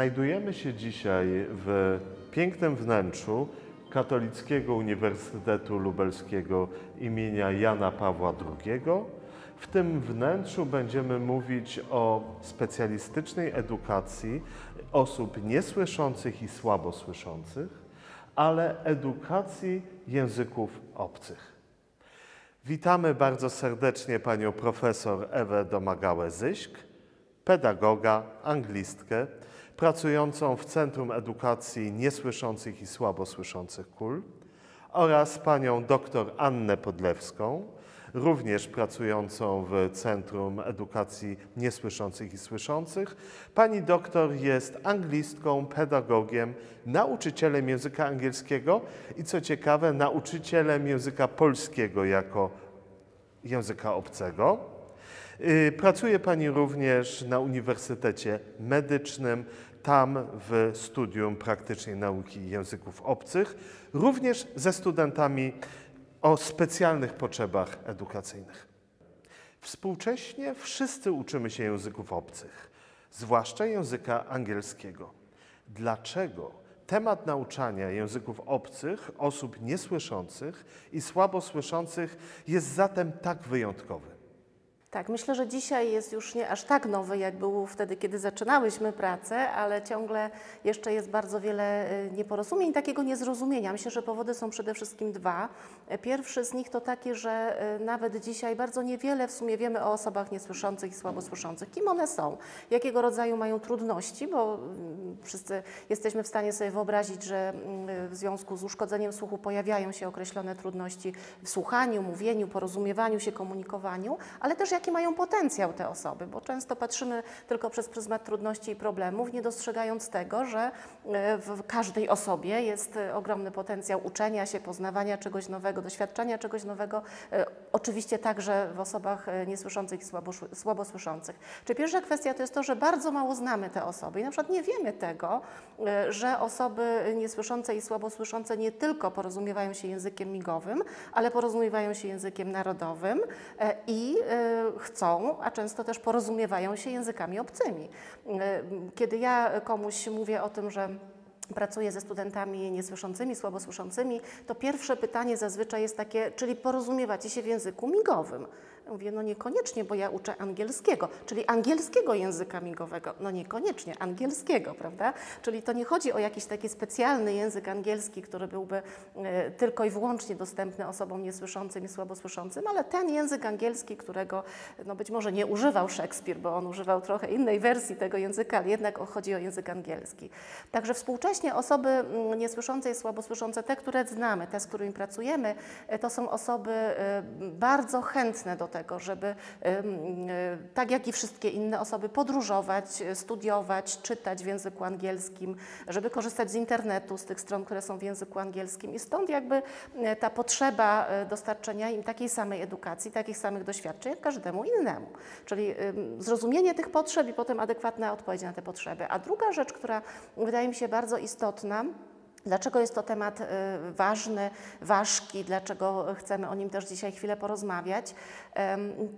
Znajdujemy się dzisiaj w pięknym wnętrzu Katolickiego Uniwersytetu Lubelskiego imienia Jana Pawła II. W tym wnętrzu będziemy mówić o specjalistycznej edukacji osób niesłyszących i słabosłyszących, ale edukacji języków obcych. Witamy bardzo serdecznie panią profesor Ewę Domagałę-Zyśk, pedagoga, anglistkę, pracującą w Centrum Edukacji Niesłyszących i Słabosłyszących KUL, oraz panią dr Annę Podlewską, również pracującą w Centrum Edukacji Niesłyszących i Słyszących. Pani doktor jest anglistką, pedagogiem, nauczycielem języka angielskiego i co ciekawe, nauczycielem języka polskiego jako języka obcego. Pracuje pani również na Uniwersytecie Medycznym, tam w Studium Praktycznej Nauki Języków Obcych, również ze studentami o specjalnych potrzebach edukacyjnych. Współcześnie wszyscy uczymy się języków obcych, zwłaszcza języka angielskiego. Dlaczego temat nauczania języków obcych osób niesłyszących i słabosłyszących jest zatem tak wyjątkowy? Tak, myślę, że dzisiaj jest już nie aż tak nowy, jak był wtedy, kiedy zaczynałyśmy pracę, ale ciągle jeszcze jest bardzo wiele nieporozumień i takiego niezrozumienia. Myślę, że powody są przede wszystkim dwa. Pierwszy z nich to taki, że nawet dzisiaj bardzo niewiele w sumie wiemy o osobach niesłyszących i słabosłyszących. Kim one są? Jakiego rodzaju mają trudności? Bo wszyscy jesteśmy w stanie sobie wyobrazić, że w związku z uszkodzeniem słuchu pojawiają się określone trudności w słuchaniu, mówieniu, porozumiewaniu się, komunikowaniu, ale też jaki mają potencjał te osoby, bo często patrzymy tylko przez pryzmat trudności i problemów, nie dostrzegając tego, że w każdej osobie jest ogromny potencjał uczenia się, poznawania czegoś nowego, doświadczenia czegoś nowego, oczywiście także w osobach niesłyszących i słabosłyszących. Czyli pierwsza kwestia to jest to, że bardzo mało znamy te osoby i na przykład nie wiemy tego, że osoby niesłyszące i słabosłyszące nie tylko porozumiewają się językiem migowym, ale porozumiewają się językiem narodowym i chcą, a często też porozumiewają się językami obcymi. Kiedy ja komuś mówię o tym, że pracuję ze studentami niesłyszącymi, słabosłyszącymi, to pierwsze pytanie zazwyczaj jest takie, czyli porozumiewacie się w języku migowym? Mówię, no niekoniecznie, bo ja uczę angielskiego, czyli angielskiego języka migowego. No niekoniecznie, angielskiego, prawda? Czyli to nie chodzi o jakiś taki specjalny język angielski, który byłby tylko i wyłącznie dostępny osobom niesłyszącym i słabosłyszącym, ale ten język angielski, którego no być może nie używał Szekspir, bo on używał trochę innej wersji tego języka, ale jednak chodzi o język angielski. Także współcześnie osoby niesłyszące i słabosłyszące, te, które znamy, te, z którymi pracujemy, to są osoby bardzo chętne do tego, żeby tak jak i wszystkie inne osoby podróżować, studiować, czytać w języku angielskim, żeby korzystać z internetu, z tych stron, które są w języku angielskim i stąd jakby ta potrzeba dostarczenia im takiej samej edukacji, takich samych doświadczeń jak każdemu innemu. Czyli zrozumienie tych potrzeb i potem adekwatna odpowiedź na te potrzeby. A druga rzecz, która wydaje mi się bardzo istotna, dlaczego jest to temat ważny, ważki, dlaczego chcemy o nim też dzisiaj chwilę porozmawiać,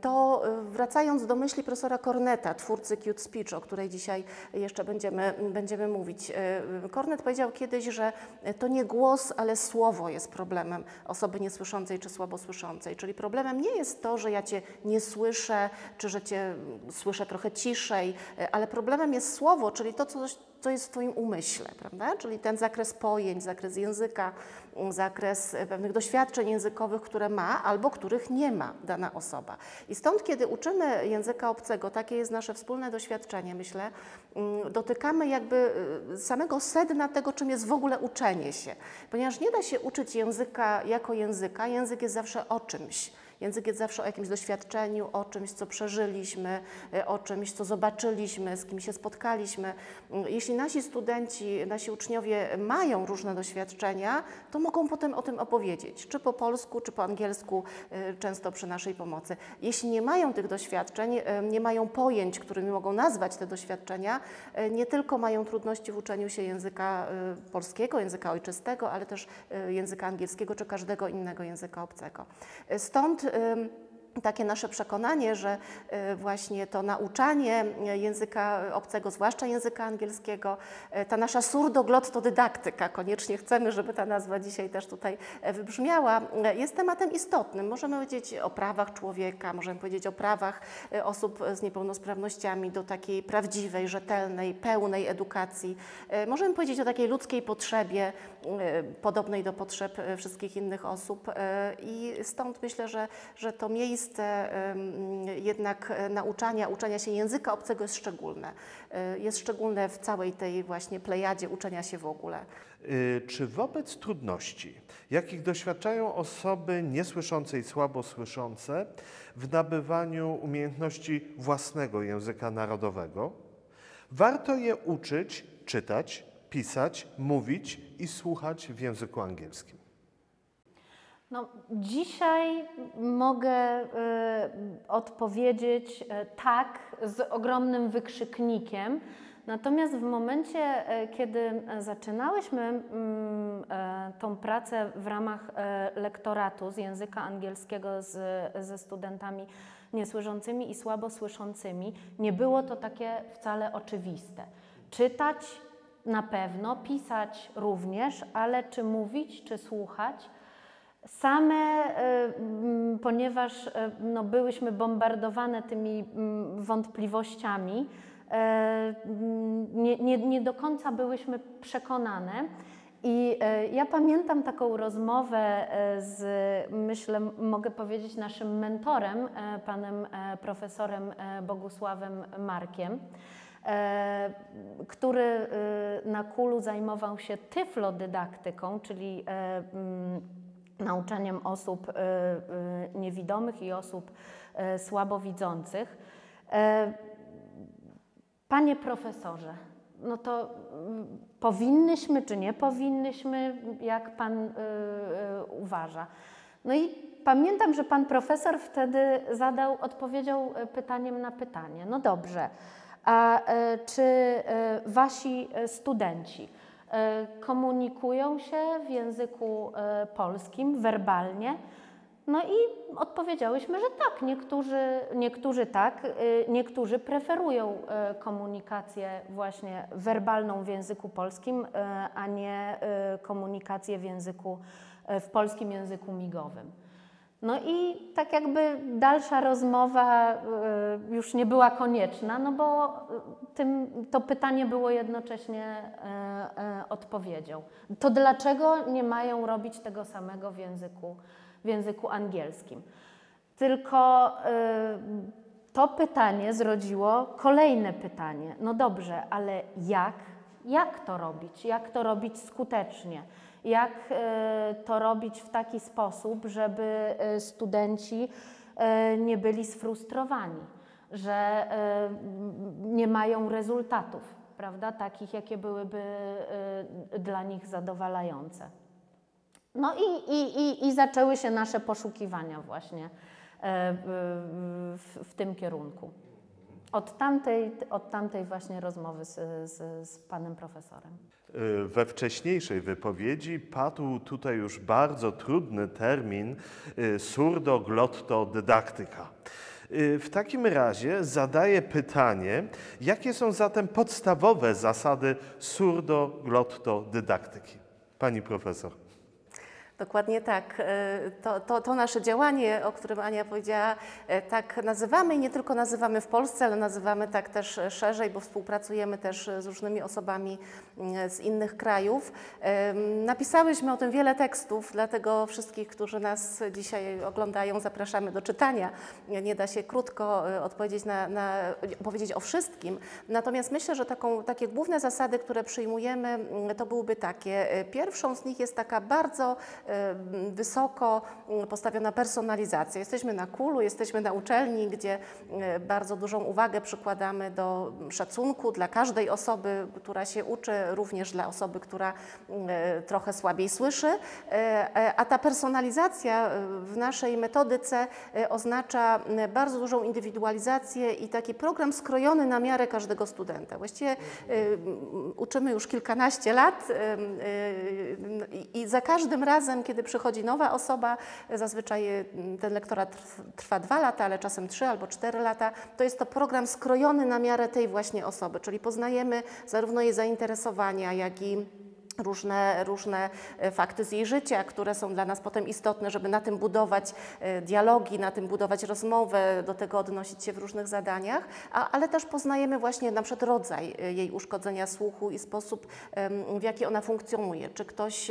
to wracając do myśli profesora Corneta, twórcy Cute Speech, o której dzisiaj jeszcze będziemy mówić. Cornet powiedział kiedyś, że to nie głos, ale słowo jest problemem osoby niesłyszącej czy słabosłyszącej. Czyli problemem nie jest to, że ja Cię nie słyszę, czy że Cię słyszę trochę ciszej, ale problemem jest słowo, czyli to, co jest w Twoim umyśle, prawda? Czyli ten zakres pojęć, zakres języka, zakres pewnych doświadczeń językowych, które ma albo których nie ma dana osoba. I stąd, kiedy uczymy języka obcego, takie jest nasze wspólne doświadczenie, myślę, dotykamy jakby samego sedna tego, czym jest w ogóle uczenie się. Ponieważ nie da się uczyć języka jako języka, język jest zawsze o czymś. Język jest zawsze o jakimś doświadczeniu, o czymś, co przeżyliśmy, o czymś, co zobaczyliśmy, z kim się spotkaliśmy. Jeśli nasi studenci, nasi uczniowie mają różne doświadczenia, to mogą potem o tym opowiedzieć, czy po polsku, czy po angielsku, często przy naszej pomocy. Jeśli nie mają tych doświadczeń, nie mają pojęć, którymi mogą nazwać te doświadczenia, nie tylko mają trudności w uczeniu się języka polskiego, języka ojczystego, ale też języka angielskiego, czy każdego innego języka obcego. Stąd takie nasze przekonanie, że właśnie to nauczanie języka obcego, zwłaszcza języka angielskiego, ta nasza surdoglotto-dydaktyka, koniecznie chcemy, żeby ta nazwa dzisiaj też tutaj wybrzmiała, jest tematem istotnym. Możemy powiedzieć o prawach człowieka, możemy powiedzieć o prawach osób z niepełnosprawnościami do takiej prawdziwej, rzetelnej, pełnej edukacji. Możemy powiedzieć o takiej ludzkiej potrzebie, podobnej do potrzeb wszystkich innych osób i stąd myślę, że to miejsce jednak uczenia się języka obcego jest szczególne. Jest szczególne w całej tej właśnie plejadzie uczenia się w ogóle. Czy wobec trudności, jakich doświadczają osoby niesłyszące i słabo słyszące w nabywaniu umiejętności własnego języka narodowego, warto je uczyć czytać, pisać, mówić i słuchać w języku angielskim? No, dzisiaj mogę odpowiedzieć tak z ogromnym wykrzyknikiem, natomiast w momencie, kiedy zaczynałyśmy tą pracę w ramach lektoratu z języka angielskiego ze studentami niesłyszącymi i słabo słyszącymi, nie było to takie wcale oczywiste. Czytać na pewno, pisać również, ale czy mówić, czy słuchać? Ponieważ no, byłyśmy bombardowane tymi wątpliwościami, nie do końca byłyśmy przekonane. I ja pamiętam taką rozmowę myślę, mogę powiedzieć, naszym mentorem, panem profesorem Bogusławem Markiem, który na KUL-u zajmował się tyflodydaktyką, czyli nauczaniem osób niewidomych i osób słabowidzących. Panie profesorze, no to powinnyśmy czy nie powinnyśmy, jak pan uważa? No i pamiętam, że pan profesor wtedy odpowiedział pytaniem na pytanie. No dobrze, a czy wasi studenci komunikują się w języku polskim werbalnie? No i odpowiedziałyśmy, że tak, niektórzy tak, niektórzy preferują komunikację właśnie werbalną w języku polskim, a nie komunikację w polskim języku migowym. No i tak jakby dalsza rozmowa już nie była konieczna, no bo to pytanie było jednocześnie odpowiedzią. To dlaczego nie mają robić tego samego w języku angielskim? Tylko to pytanie zrodziło kolejne pytanie. No dobrze, ale jak to robić? Jak to robić skutecznie? Jak to robić w taki sposób, żeby studenci nie byli sfrustrowani, że nie mają rezultatów, prawda, takich, jakie byłyby dla nich zadowalające. No i zaczęły się nasze poszukiwania właśnie w tym kierunku. Od tamtej właśnie rozmowy z panem profesorem. We wcześniejszej wypowiedzi padł tutaj już bardzo trudny termin surdoglotto-dydaktyka. W takim razie zadaję pytanie, jakie są zatem podstawowe zasady surdoglotto-dydaktyki? Pani profesor. Dokładnie tak. To nasze działanie, o którym Ania powiedziała, tak nazywamy i nie tylko nazywamy w Polsce, ale nazywamy tak też szerzej, bo współpracujemy też z różnymi osobami z innych krajów. Napisałyśmy o tym wiele tekstów, dlatego wszystkich, którzy nas dzisiaj oglądają, zapraszamy do czytania. Nie da się krótko opowiedzieć o wszystkim. Natomiast myślę, że takie główne zasady, które przyjmujemy, to byłyby takie. Pierwszą z nich jest taka bardzo wysoko postawiona personalizacja. Jesteśmy na KUL-u, jesteśmy na uczelni, gdzie bardzo dużą uwagę przykładamy do szacunku dla każdej osoby, która się uczy, również dla osoby, która trochę słabiej słyszy, a ta personalizacja w naszej metodyce oznacza bardzo dużą indywidualizację i taki program skrojony na miarę każdego studenta. Właściwie uczymy już kilkanaście lat i za każdym razem razem, kiedy przychodzi nowa osoba, zazwyczaj ten lektorat trwa 2 lata, ale czasem 3 albo 4 lata, to jest to program skrojony na miarę tej właśnie osoby, czyli poznajemy zarówno jej zainteresowania, jak i różne fakty z jej życia, które są dla nas potem istotne, żeby na tym budować dialogi, na tym budować rozmowę, do tego odnosić się w różnych zadaniach, ale też poznajemy właśnie na przykład rodzaj jej uszkodzenia słuchu i sposób, w jaki ona funkcjonuje. Czy ktoś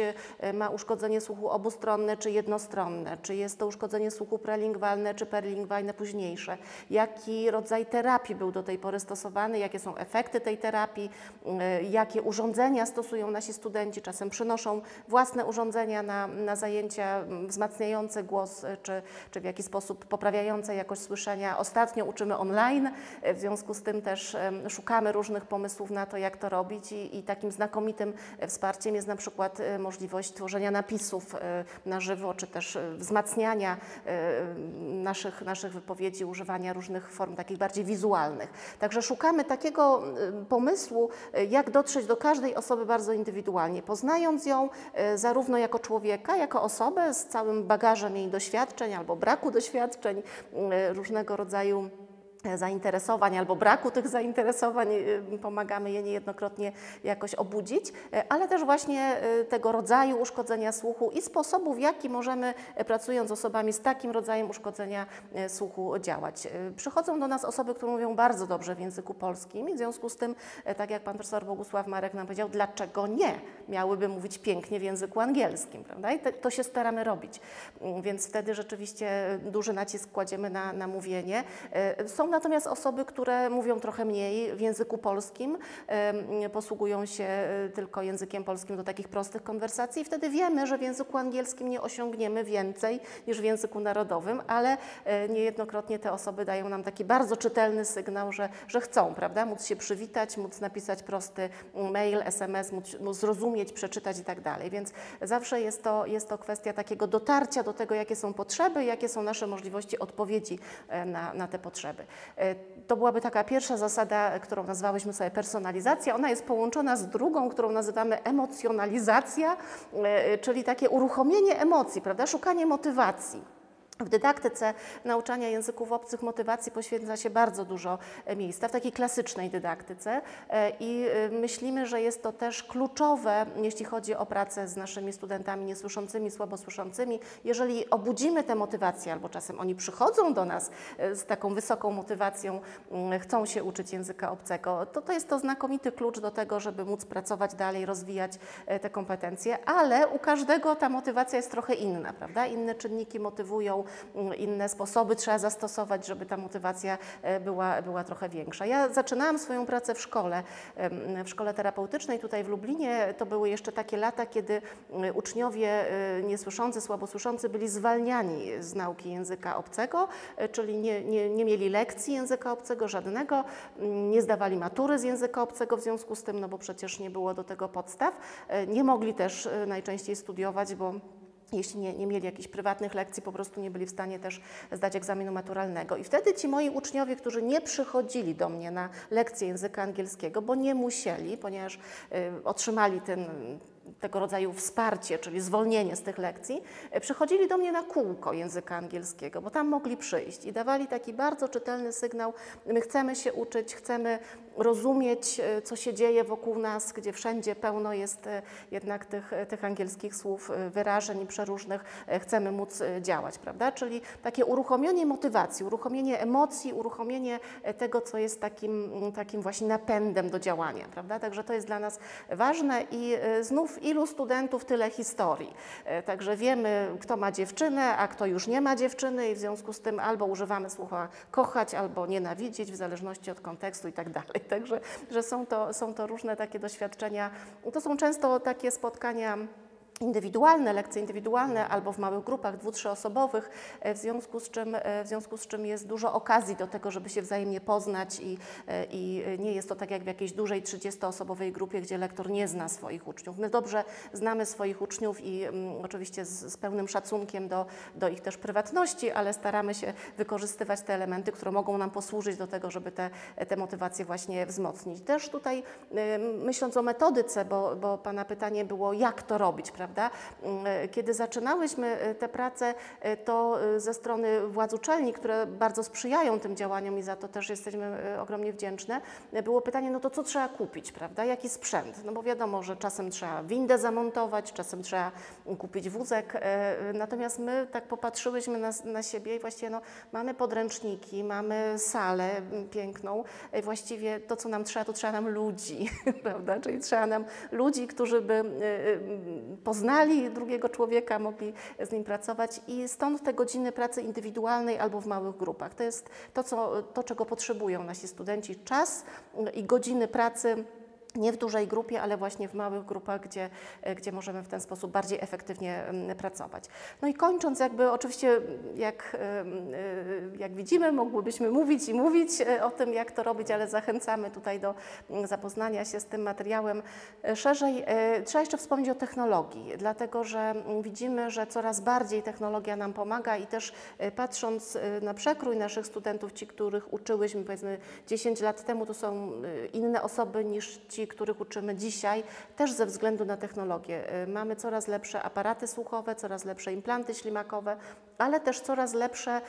ma uszkodzenie słuchu obustronne, czy jednostronne, czy jest to uszkodzenie słuchu prelingwalne, czy perlingwalne późniejsze. Jaki rodzaj terapii był do tej pory stosowany, jakie są efekty tej terapii, jakie urządzenia stosują nasi studenci, czasem przynoszą własne urządzenia na zajęcia wzmacniające głos, czy w jakiś sposób poprawiające jakość słyszenia. Ostatnio uczymy online, w związku z tym też szukamy różnych pomysłów na to, jak to robić i takim znakomitym wsparciem jest na przykład możliwość tworzenia napisów na żywo, czy też wzmacniania naszych wypowiedzi, używania różnych form takich bardziej wizualnych. Także szukamy takiego pomysłu, jak dotrzeć do każdej osoby bardzo indywidualnie, poznając ją zarówno jako człowieka, jako osobę z całym bagażem jej doświadczeń albo braku doświadczeń, różnego rodzaju zainteresowań albo braku tych zainteresowań, pomagamy je niejednokrotnie jakoś obudzić, ale też właśnie tego rodzaju uszkodzenia słuchu i sposobów, w jaki możemy, pracując z osobami z takim rodzajem uszkodzenia słuchu, działać. Przychodzą do nas osoby, które mówią bardzo dobrze w języku polskim i w związku z tym, tak jak pan profesor Bogusław Marek nam powiedział, dlaczego nie? Miałyby mówić pięknie w języku angielskim, prawda? I to się staramy robić, więc wtedy rzeczywiście duży nacisk kładziemy na mówienie. Są natomiast osoby, które mówią trochę mniej w języku polskim, posługują się tylko językiem polskim do takich prostych konwersacji i wtedy wiemy, że w języku angielskim nie osiągniemy więcej niż w języku narodowym, ale niejednokrotnie te osoby dają nam taki bardzo czytelny sygnał, że chcą, prawda, móc się przywitać, móc napisać prosty mail, SMS, móc zrozumieć, przeczytać i tak dalej, więc zawsze jest to kwestia takiego dotarcia do tego, jakie są potrzeby, jakie są nasze możliwości odpowiedzi na te potrzeby. To byłaby taka pierwsza zasada, którą nazwałyśmy sobie personalizacja. Ona jest połączona z drugą, którą nazywamy emocjonalizacja, czyli takie uruchomienie emocji, prawda? Szukanie motywacji. W dydaktyce nauczania języków obcych motywacji poświęca się bardzo dużo miejsca, w takiej klasycznej dydaktyce i myślimy, że jest to też kluczowe, jeśli chodzi o pracę z naszymi studentami niesłyszącymi, słabosłyszącymi. Jeżeli obudzimy tę motywację, albo czasem oni przychodzą do nas z taką wysoką motywacją, chcą się uczyć języka obcego, to jest to znakomity klucz do tego, żeby móc pracować dalej, rozwijać te kompetencje, ale u każdego ta motywacja jest trochę inna, prawda? Inne czynniki motywują, inne sposoby trzeba zastosować, żeby ta motywacja była trochę większa. Ja zaczynałam swoją pracę w szkole terapeutycznej tutaj w Lublinie. To były jeszcze takie lata, kiedy uczniowie niesłyszący, słabosłyszący byli zwalniani z nauki języka obcego, czyli nie mieli lekcji języka obcego żadnego, nie zdawali matury z języka obcego w związku z tym, no bo przecież nie było do tego podstaw. Nie mogli też najczęściej studiować, bo jeśli nie mieli jakichś prywatnych lekcji, po prostu nie byli w stanie też zdać egzaminu maturalnego. I wtedy ci moi uczniowie, którzy nie przychodzili do mnie na lekcje języka angielskiego, bo nie musieli, ponieważ otrzymali tego rodzaju wsparcie, czyli zwolnienie z tych lekcji, przychodzili do mnie na kółko języka angielskiego, bo tam mogli przyjść i dawali taki bardzo czytelny sygnał: my chcemy się uczyć, chcemy rozumieć, co się dzieje wokół nas, gdzie wszędzie pełno jest jednak tych angielskich słów, wyrażeń i przeróżnych, chcemy móc działać, prawda? Czyli takie uruchomienie motywacji, uruchomienie emocji, uruchomienie tego, co jest takim właśnie napędem do działania, prawda? Także to jest dla nas ważne i znów ilu studentów, tyle historii. Także wiemy, kto ma dziewczynę, a kto już nie ma dziewczyny i w związku z tym albo używamy słowa kochać, albo nienawidzieć, w zależności od kontekstu i tak dalej. Także że są to różne takie doświadczenia. To są często takie spotkania indywidualne, lekcje indywidualne albo w małych grupach 2-3-osobowych, w związku z czym jest dużo okazji do tego, żeby się wzajemnie poznać i nie jest to tak jak w jakiejś dużej 30-osobowej grupie, gdzie lektor nie zna swoich uczniów. My dobrze znamy swoich uczniów i oczywiście z pełnym szacunkiem do ich też prywatności, ale staramy się wykorzystywać te elementy, które mogą nam posłużyć do tego, żeby te motywacje właśnie wzmocnić. Też tutaj myśląc o metodyce, bo Pana pytanie było, jak to robić, prawda? prawda? Kiedy zaczynałyśmy te prace, to ze strony władz uczelni, które bardzo sprzyjają tym działaniom i za to też jesteśmy ogromnie wdzięczne, było pytanie, no to co trzeba kupić, prawda? Jaki sprzęt? No bo wiadomo, że czasem trzeba windę zamontować, czasem trzeba kupić wózek, natomiast my tak popatrzyłyśmy na siebie i właściwie no, mamy podręczniki, mamy salę piękną, właściwie to, co nam trzeba, to trzeba nam ludzi, prawda? Czyli trzeba nam ludzi, którzy by poznali drugiego człowieka, mogli z nim pracować i stąd te godziny pracy indywidualnej albo w małych grupach. To jest to, czego potrzebują nasi studenci, czas i godziny pracy nie w dużej grupie, ale właśnie w małych grupach, gdzie możemy w ten sposób bardziej efektywnie pracować. No i kończąc, jakby oczywiście jak widzimy, mogłybyśmy mówić i mówić o tym, jak to robić, ale zachęcamy tutaj do zapoznania się z tym materiałem szerzej. Trzeba jeszcze wspomnieć o technologii, dlatego że widzimy, że coraz bardziej technologia nam pomaga i też patrząc na przekrój naszych studentów, ci, których uczyłyśmy powiedzmy 10 lat temu, to są inne osoby niż ci, których uczymy dzisiaj, też ze względu na technologię. Mamy coraz lepsze aparaty słuchowe, coraz lepsze implanty ślimakowe, ale też coraz lepsze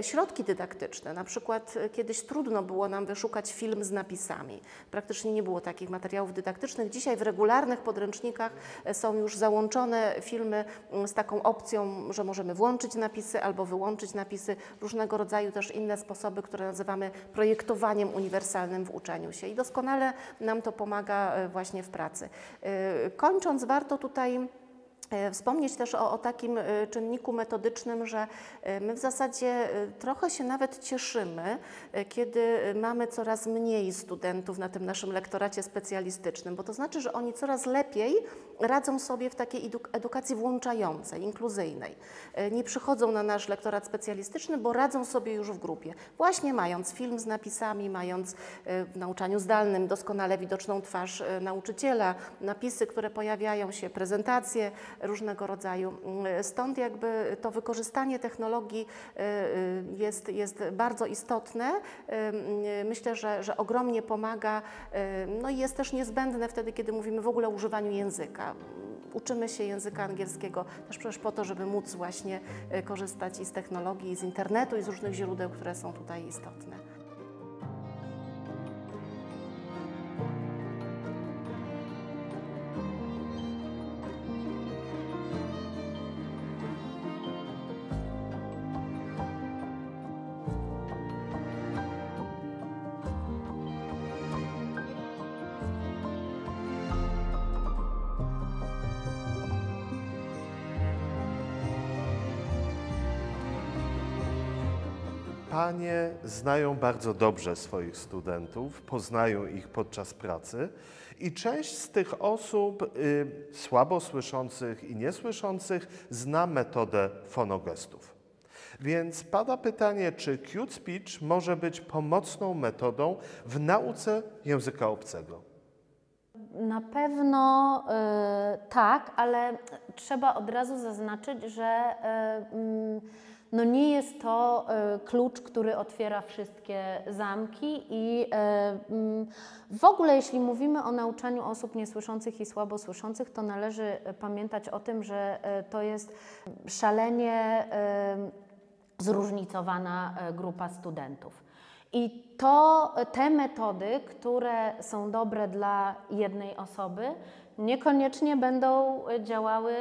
środki dydaktyczne. Na przykład kiedyś trudno było nam wyszukać film z napisami. Praktycznie nie było takich materiałów dydaktycznych. Dzisiaj w regularnych podręcznikach są już załączone filmy z taką opcją, że możemy włączyć napisy albo wyłączyć napisy, różnego rodzaju też inne sposoby, które nazywamy projektowaniem uniwersalnym w uczeniu się. I doskonale nam to pomaga właśnie w pracy. Kończąc, warto tutaj wspomnieć też o takim czynniku metodycznym, że my w zasadzie trochę się nawet cieszymy, kiedy mamy coraz mniej studentów na tym naszym lektoracie specjalistycznym, bo to znaczy, że oni coraz lepiej radzą sobie w takiej edukacji włączającej, inkluzyjnej. Nie przychodzą na nasz lektorat specjalistyczny, bo radzą sobie już w grupie. Właśnie mając film z napisami, mając w nauczaniu zdalnym doskonale widoczną twarz nauczyciela, napisy, które pojawiają się, prezentacje różnego rodzaju. Stąd jakby to wykorzystanie technologii jest bardzo istotne. Myślę, że ogromnie pomaga, no i jest też niezbędne wtedy, kiedy mówimy w ogóle o używaniu języka. Uczymy się języka angielskiego też przecież po to, żeby móc właśnie korzystać i z technologii, i z internetu, i z różnych źródeł, które są tutaj istotne. Panie znają bardzo dobrze swoich studentów, poznają ich podczas pracy i część z tych osób słabo słyszących i niesłyszących zna metodę fonogestów. Więc pada pytanie, czy Cute Speech może być pomocną metodą w nauce języka obcego? Na pewno tak, ale trzeba od razu zaznaczyć, że no nie jest to klucz, który otwiera wszystkie zamki i w ogóle jeśli mówimy o nauczaniu osób niesłyszących i słabo słyszących, to należy pamiętać o tym, że to jest szalenie zróżnicowana grupa studentów. I te metody, które są dobre dla jednej osoby, niekoniecznie będą działały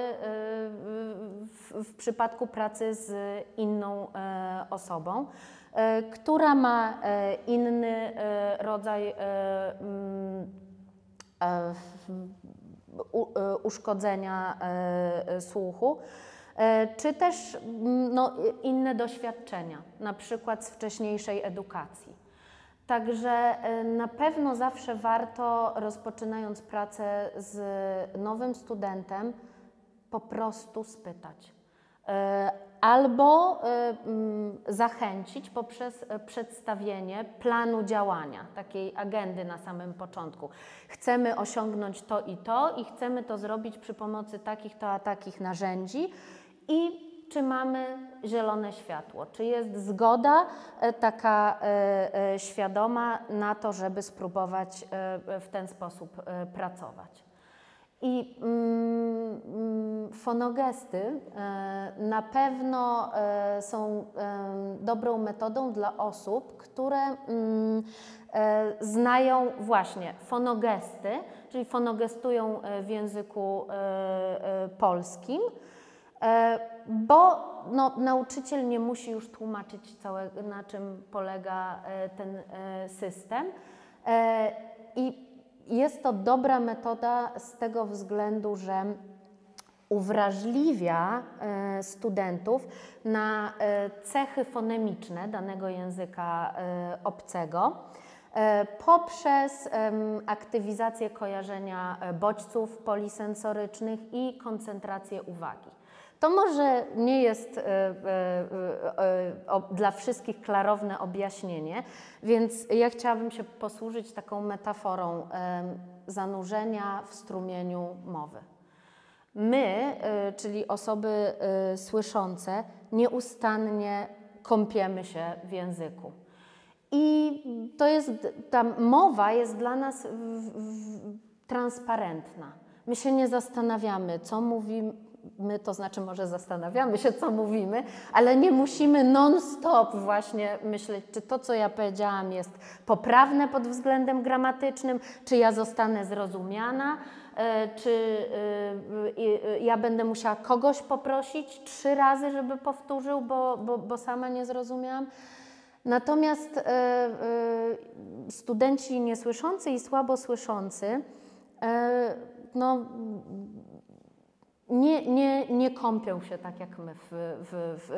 w przypadku pracy z inną osobą, która ma inny rodzaj uszkodzenia słuchu, czy też no, inne doświadczenia, na przykład z wcześniejszej edukacji. Także na pewno zawsze warto, rozpoczynając pracę z nowym studentem, po prostu spytać. Albo zachęcić poprzez przedstawienie planu działania, takiej agendy na samym początku. Chcemy osiągnąć to i chcemy to zrobić przy pomocy takich to a takich narzędzi i czy mamy zielone światło, czy jest zgoda taka świadoma na to, żeby spróbować w ten sposób pracować. I fonogesty na pewno są dobrą metodą dla osób, które znają właśnie fonogesty, czyli fonogestują w języku polskim, bo nauczyciel nie musi już tłumaczyć całego, na czym polega ten system. I jest to dobra metoda z tego względu, że uwrażliwia studentów na cechy fonemiczne danego języka obcego poprzez aktywizację kojarzenia bodźców polisensorycznych i koncentrację uwagi. To może nie jest dla wszystkich klarowne objaśnienie, więc ja chciałabym się posłużyć taką metaforą zanurzenia w strumieniu mowy. My, czyli osoby słyszące, nieustannie kąpiemy się w języku. I to jest, ta mowa jest dla nas transparentna. My się nie zastanawiamy, co mówimy, to znaczy może zastanawiamy się, co mówimy, ale nie musimy non-stop właśnie myśleć, czy to, co ja powiedziałam, jest poprawne pod względem gramatycznym, czy ja zostanę zrozumiana, czy ja będę musiała kogoś poprosić 3 razy, żeby powtórzył, bo sama nie zrozumiałam. Natomiast studenci niesłyszący i słabosłyszący nie kąpią się tak jak my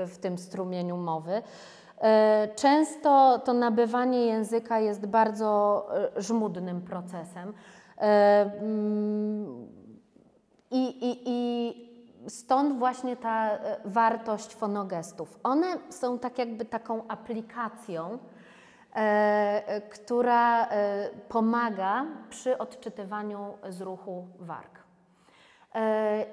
w tym strumieniu mowy. Często to nabywanie języka jest bardzo żmudnym procesem. I stąd właśnie ta wartość fonogestów. One są tak jakby taką aplikacją, która pomaga przy odczytywaniu z ruchu warg.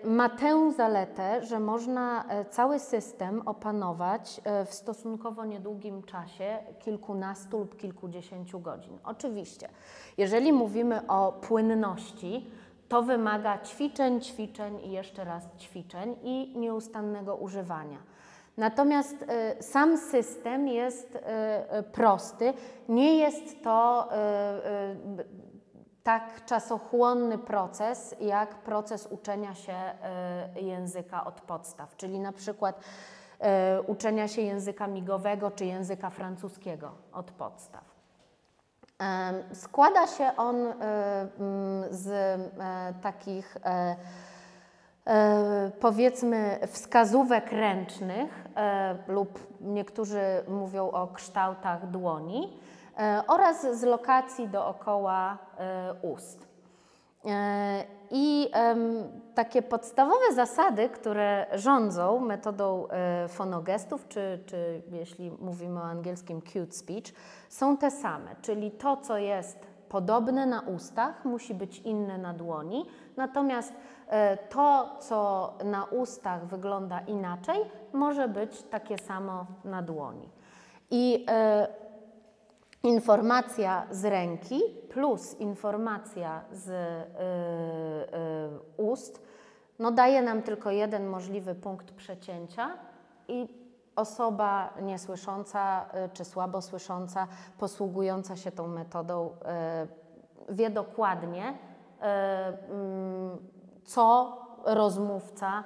Ma tę zaletę, że można cały system opanować w stosunkowo niedługim czasie, kilkunastu lub kilkudziesięciu godzin. Oczywiście, jeżeli mówimy o płynności, to wymaga ćwiczeń, ćwiczeń i jeszcze raz ćwiczeń i nieustannego używania. Natomiast sam system jest prosty, nie jest to tak czasochłonny proces, jak proces uczenia się języka od podstaw, czyli na przykład uczenia się języka migowego czy języka francuskiego od podstaw. Składa się on z takich powiedzmy wskazówek ręcznych lub niektórzy mówią o kształtach dłoni oraz z lokacji dookoła ust. I takie podstawowe zasady, które rządzą metodą fonogestów, czy jeśli mówimy o angielskim cute speech, są te same, czyli to, co jest podobne na ustach, musi być inne na dłoni, natomiast to, co na ustach wygląda inaczej, może być takie samo na dłoni. I informacja z ręki plus informacja z ust daje nam tylko jeden możliwy punkt przecięcia i osoba niesłysząca czy słabosłysząca, posługująca się tą metodą, wie dokładnie, co rozmówca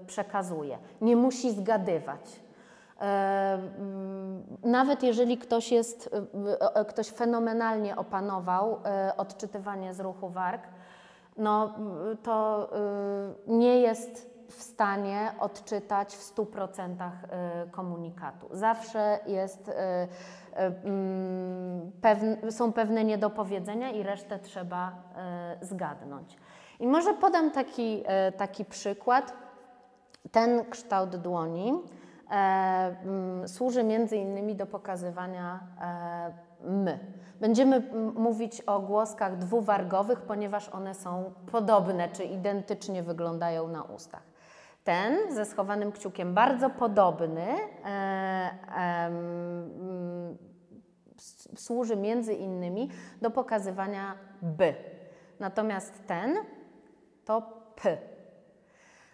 przekazuje. Nie musi zgadywać. Nawet jeżeli ktoś fenomenalnie opanował odczytywanie z ruchu warg, to nie jest w stanie odczytać w 100% komunikatu. Zawsze są pewne niedopowiedzenia i resztę trzeba zgadnąć. I może podam taki przykład. Ten kształt dłoni służy między innymi do pokazywania my. Będziemy mówić o głoskach dwuwargowych, ponieważ one są podobne czy identycznie wyglądają na ustach. Ten ze schowanym kciukiem, bardzo podobny, służy między innymi do pokazywania by. natomiast ten to p.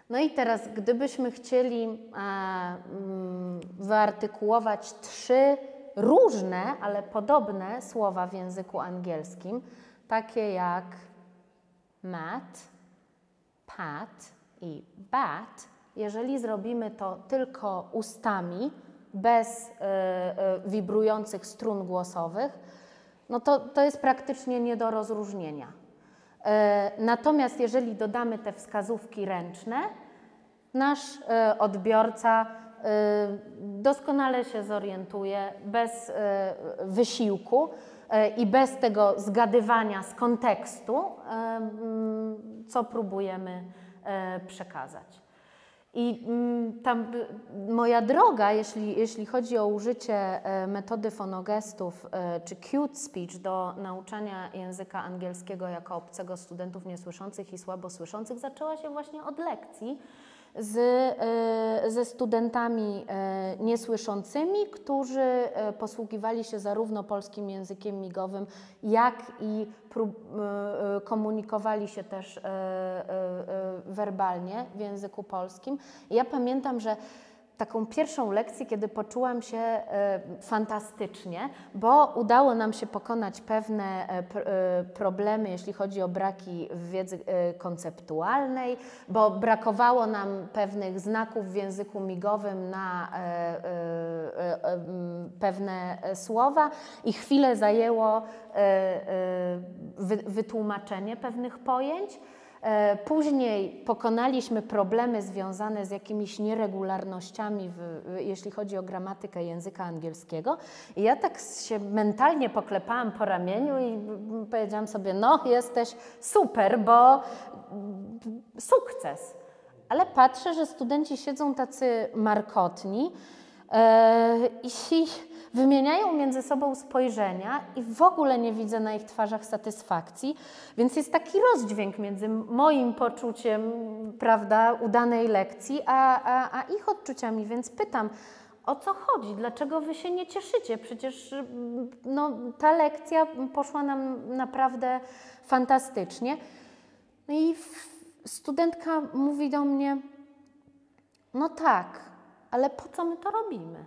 No i teraz, gdybyśmy chcieli wyartykułować 3 różne, ale podobne słowa w języku angielskim, takie jak mat, pat i bat, jeżeli zrobimy to tylko ustami, bez wibrujących strun głosowych, no to jest praktycznie nie do rozróżnienia. Natomiast jeżeli dodamy te wskazówki ręczne, nasz odbiorca doskonale się zorientuje bez wysiłku i bez tego zgadywania z kontekstu, co próbujemy przekazać. I tam moja droga, jeśli chodzi o użycie metody fonogestów czy cute speech do nauczania języka angielskiego jako obcego studentów niesłyszących i słabosłyszących, zaczęła się właśnie od lekcji ze studentami niesłyszącymi, którzy posługiwali się zarówno polskim językiem migowym, jak i komunikowali się też werbalnie w języku polskim. I ja pamiętam, że taką pierwszą lekcję, kiedy poczułam się fantastycznie, bo udało nam się pokonać pewne problemy, jeśli chodzi o braki w wiedzy konceptualnej, bo brakowało nam pewnych znaków w języku migowym na pewne słowa i chwilę zajęło wytłumaczenie pewnych pojęć. Później pokonaliśmy problemy związane z jakimiś nieregularnościami, jeśli chodzi o gramatykę języka angielskiego. I ja tak się mentalnie poklepałam po ramieniu i powiedziałam sobie, no jesteś super, bo sukces. Ale patrzę, że studenci siedzą tacy markotni i wymieniają między sobą spojrzenia i w ogóle nie widzę na ich twarzach satysfakcji, więc jest taki rozdźwięk między moim poczuciem, prawda, udanej lekcji, a ich odczuciami, więc pytam, o co chodzi, dlaczego wy się nie cieszycie, przecież no, ta lekcja poszła nam naprawdę fantastycznie. No i studentka mówi do mnie, no tak, ale po co my to robimy?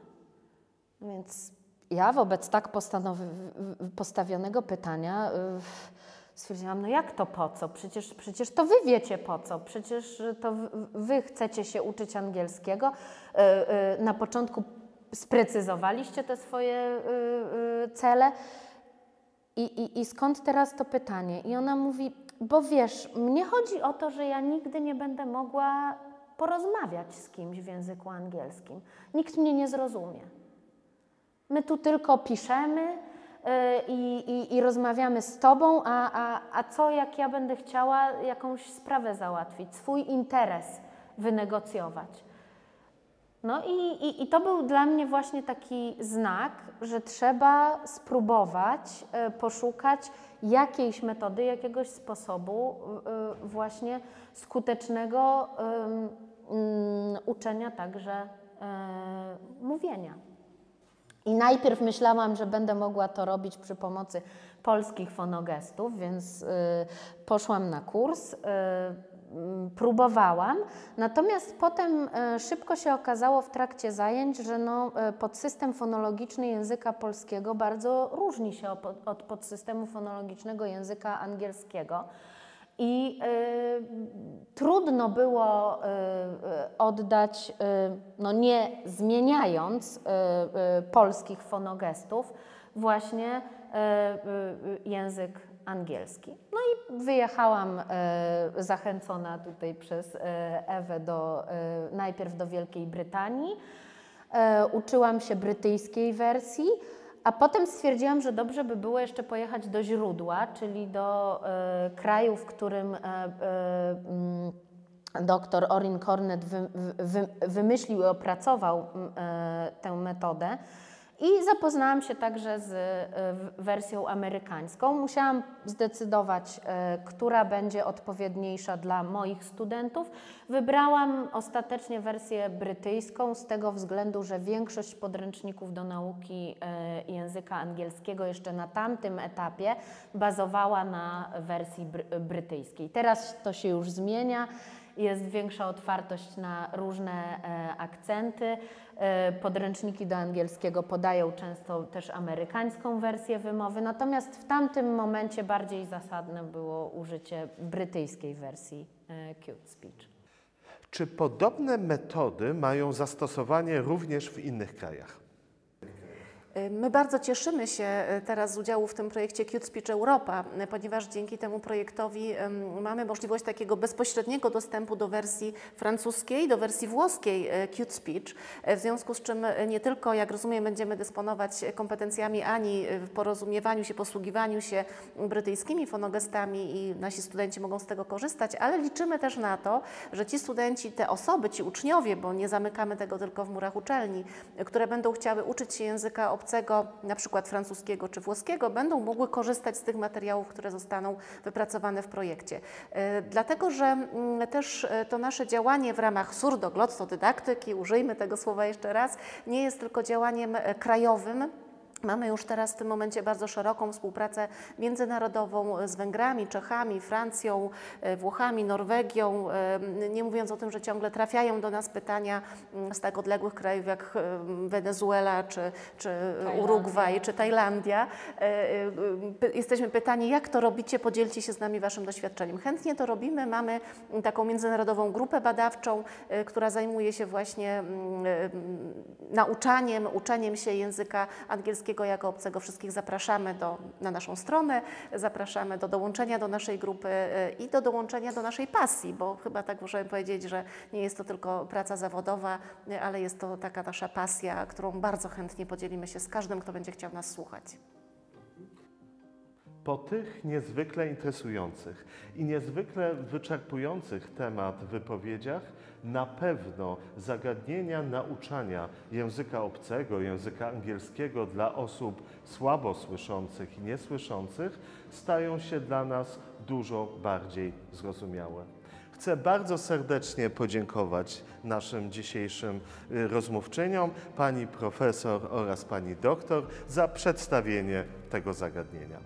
Więc ja wobec tak postawionego pytania stwierdziłam, no jak to po co? Przecież to wy wiecie po co, przecież to wy chcecie się uczyć angielskiego. Na początku sprecyzowaliście te swoje cele i skąd teraz to pytanie? I ona mówi, bo wiesz, mnie chodzi o to, że ja nigdy nie będę mogła porozmawiać z kimś w języku angielskim. Nikt mnie nie zrozumie. My tu tylko piszemy i rozmawiamy z tobą, a co jak ja będę chciała jakąś sprawę załatwić, swój interes wynegocjować. No i to był dla mnie właśnie taki znak, że trzeba spróbować poszukać jakiejś metody, jakiegoś sposobu właśnie skutecznego uczenia także mówienia. I najpierw myślałam, że będę mogła to robić przy pomocy polskich fonogestów, więc poszłam na kurs, próbowałam. Natomiast potem szybko się okazało w trakcie zajęć, że podsystem fonologiczny języka polskiego bardzo różni się od podsystemu fonologicznego języka angielskiego. I trudno było oddać, nie zmieniając polskich fonogestów, właśnie język angielski. No i wyjechałam zachęcona tutaj przez Ewę najpierw do Wielkiej Brytanii. Uczyłam się brytyjskiej wersji, a potem stwierdziłam, że dobrze by było jeszcze pojechać do źródła, czyli do kraju, w którym dr Orrin Cornet wymyślił i opracował tę metodę. I zapoznałam się także z wersją amerykańską. Musiałam zdecydować, która będzie odpowiedniejsza dla moich studentów. Wybrałam ostatecznie wersję brytyjską z tego względu, że większość podręczników do nauki języka angielskiego jeszcze na tamtym etapie bazowała na wersji brytyjskiej. Teraz to się już zmienia. Jest większa otwartość na różne akcenty. Podręczniki do angielskiego podają często też amerykańską wersję wymowy, natomiast w tamtym momencie bardziej zasadne było użycie brytyjskiej wersji Cute Speech. Czy podobne metody mają zastosowanie również w innych krajach? My bardzo cieszymy się teraz z udziału w tym projekcie Cute Speech Europa, ponieważ dzięki temu projektowi mamy możliwość takiego bezpośredniego dostępu do wersji francuskiej, do wersji włoskiej Cute Speech, w związku z czym nie tylko, jak rozumiem, będziemy dysponować kompetencjami Ani w porozumiewaniu się, posługiwaniu się brytyjskimi fonogestami i nasi studenci mogą z tego korzystać, ale liczymy też na to, że ci studenci, te osoby, ci uczniowie, bo nie zamykamy tego tylko w murach uczelni, które będą chciały uczyć się języka obcego, na przykład francuskiego czy włoskiego, będą mogły korzystać z tych materiałów, które zostaną wypracowane w projekcie. Dlatego, że też to nasze działanie w ramach surdoglotodydaktyki, użyjmy tego słowa jeszcze raz, nie jest tylko działaniem krajowym. Mamy już teraz w tym momencie bardzo szeroką współpracę międzynarodową z Węgrami, Czechami, Francją, Włochami, Norwegią, nie mówiąc o tym, że ciągle trafiają do nas pytania z tak odległych krajów jak Wenezuela, czy Urugwaj, czy Tajlandia. Jesteśmy pytani, jak to robicie, podzielcie się z nami waszym doświadczeniem. Chętnie to robimy, mamy taką międzynarodową grupę badawczą, która zajmuje się właśnie nauczaniem, uczeniem się języka angielskiego jako obcego. Wszystkich zapraszamy na naszą stronę, zapraszamy do dołączenia do naszej grupy i do dołączenia do naszej pasji, bo chyba tak możemy powiedzieć, że nie jest to tylko praca zawodowa, ale jest to taka nasza pasja, którą bardzo chętnie podzielimy się z każdym, kto będzie chciał nas słuchać. Po tych niezwykle interesujących i niezwykle wyczerpujących temat wypowiedziach na pewno zagadnienia nauczania języka obcego, języka angielskiego dla osób słabo słyszących i niesłyszących stają się dla nas dużo bardziej zrozumiałe. Chcę bardzo serdecznie podziękować naszym dzisiejszym rozmówczyniom, pani profesor oraz pani doktor, za przedstawienie tego zagadnienia.